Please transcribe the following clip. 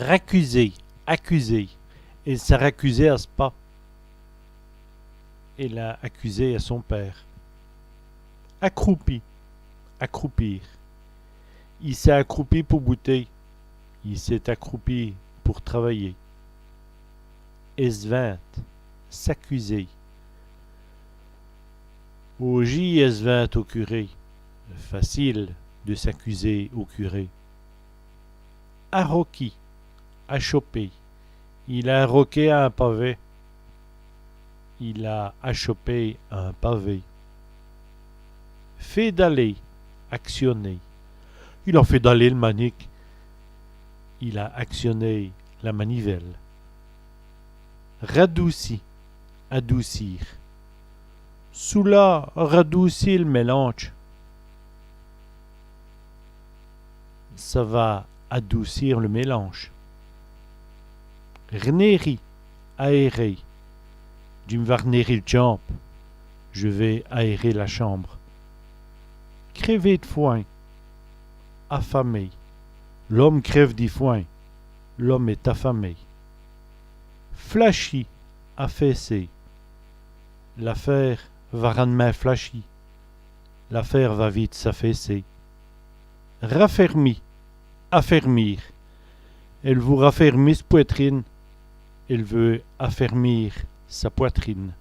Raccuser, accuser. Il s'est raccusé à ce pas. Il a accusé à son père. Accroupi, accroupir. Il s'est accroupi pour goûter. Il s'est accroupi pour travailler. Esvint, s'accuser. Augie esvint au curé. Facile de s'accuser au curé. Arroqui, achoper. Il a arroqué à un pavé. Il a achoppé un pavé. Fait d'aller, actionner. Il a fait d'aller le manique. Il a actionné la manivelle. Radouci, adoucir. Cela radoucit le mélange. Ça va adoucir le mélange. Rnéri, aérer. Tu me vas rnérer le champ. Je vais aérer la chambre. Crever de foin. Affamé. L'homme crève du foin. L'homme est affamé. Flashy, affaissé. L'affaire va rendre flashy. L'affaire va vite s'affaisser. Raffermi, affermir. Elle vous raffermit poitrine. Elle veut affermir sa poitrine.